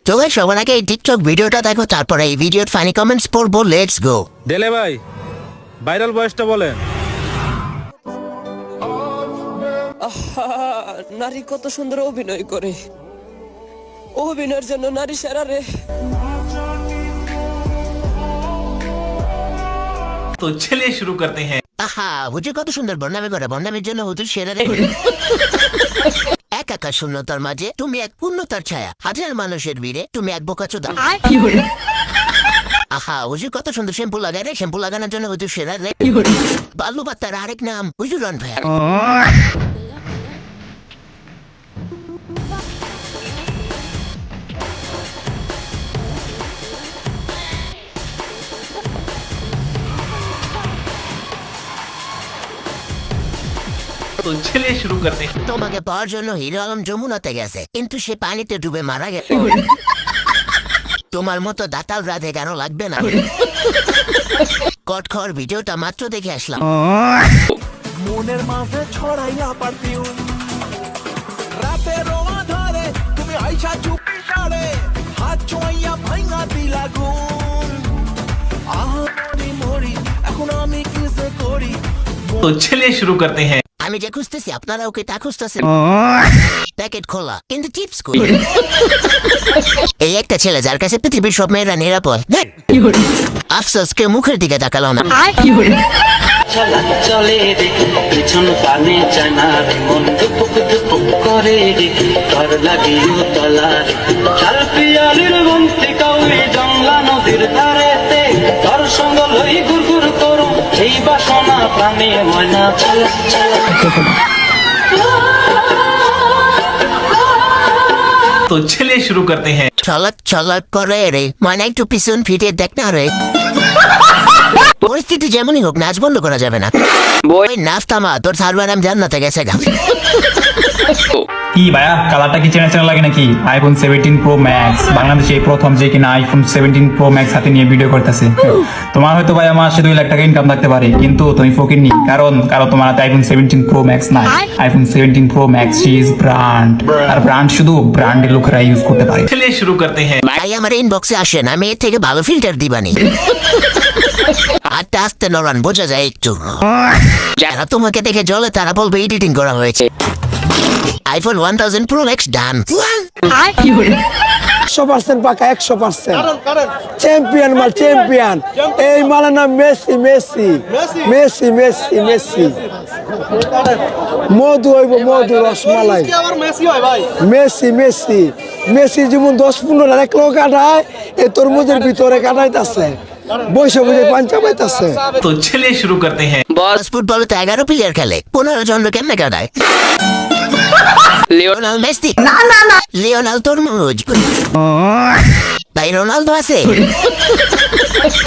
তো ভাই সবার আগে এই টিকটক ভিডিওটা দেখো, তারপরে এই ভিডিওর ফানি কমেন্টস পড়বো। Let's go. দেলে ভাই ভাইরাল বয়সটা বলেন। নারী কত সুন্দর অভিনয় করে, অভিনয়ের জন্য নারী সেরা রে। तो चलिए शुरू करते हैं। আহা, হুজুর কত সুন্দর বর্ণামি করে, বর্ণামির জন্য হুজুর সেরা রে। এক একা শূন্যতার মাঝে তুমি এক পূর্ণতার ছায়া, হাজার মানুষের ভিড়ে তুমি এক বোকাচোদা। আহা, হুজুর কত সুন্দর শ্যাম্পু লাগায় রে, শ্যাম্পু লাগানোর জন্য হুজুর সেরা রে। বাল্লু বাত্তার আরেক নাম হুজুর রন ভাইয়া। तो चलिए शुरू करते हैं। তোমাকে পাওয়ার জন্য হিরো আলম যমুনাতে গেছে, কিন্তু সে পানিতে ডুবে মারা গেছে। তোমার মতো দাতাল রাধে কেন লাগবে না। কটখর ভিডিওটা মাত্র দেখে আসলাম। মনের মাঝে ছড়াইয়া পারফিউম, রাতের আধারে তুমি আইসা চুপি সারে, হাত ছোঁয়াইয়া ভাঙা দিলা গুণ। আহারি মরি এখন আমি কিসে করি। तो चलिए शुरू करते हैं। আমি যে খুঁজতেছি আপনারা ওকে তা খুঁজতেছেন। প্যাকেট খোলা কিন্তু চিপস কই। এই একটা ছেলে যার কাছে পৃথিবীর সব মেয়েরা নিরাপদ। আফসোস কেউ মুখের দিকে তাকালো না। চলে রে পিছন পানে জানা মন দুপুক দুপুক করে রে ঘর লাগিও তলার চাল পিয়ালির বন্তি কাউরি জংলা নদীর ধারেতে তোর সঙ্গ লই গুরগুর করো এই বাসনা প্রাণে ময়না চল तो चलिए शुरू करते हैं। চলাক চলাক করে রে, মানে একটু পিছন ফিরে দেখ না রে। পরিস্থিতি যেমনই হোক নাচ বন্ধ করা যাবে না। বই নাচ থামা, তোর সার্ভার আমি জান্নাতে গেছে গা। কি ভাইয়া কালারটা কি চেনা চেনা লাগে নাকি? আইফোন 17 প্রো ম্যাক্স বাংলাদেশে এই প্রথম যে কিনা আইফোন 17 প্রো ম্যাক্স হাতে নিয়ে ভিডিও করতেছে। তোমার হয়তো ভাই মাসে 2 লাখ টাকা ইনকাম থাকতে পারে, কিন্তু তুমি ফকিরনি, কারণ তোমার হাতে আইফোন 17 প্রো ম্যাক্স নাই। IPhone 17 pro max is brand, আর ব্র্যান্ড শুধু ব্র্যান্ডের লোকেরা ইউজ করতে পারে। चलिए शुरू करते हैं। ভাই আমার ইনবক্সে আসেন, আমি এর থেকে ভালো ফিল্টার দিবানি। আস্তে আস্তে নড়ান, বোঝা যায় একটু। যারা তোমাকে দেখে জলে তারা বলবে এডিটিং করা হয়েছে। আইফোন 1000 প্রো ম্যাক্স ডান। 100% পাকা, 100% চ্যাম্পিয়ন মাল, চ্যাম্পিয়ন। এই মালের নাম Messi, Messi Messi Messi Messi. মধু হইব, মধু রসমালাই। মেসি মেসি মেসি যেমন 10-15 লাখ লোক কাটায়, এই তরমুজের ভিতরে কাটাইতেছে, বৈশা বুঝে পাঞ্চা পাইতেছে। तो चलिए शुरू करते हैं। বস ফুটবলে তো 11 প্লেয়ার খেলে, 15 জন কেমনে কাটায়? লিওনাল মেসি না না না, লিওনাল তরমুজ। ভাই রোনালদো আছে।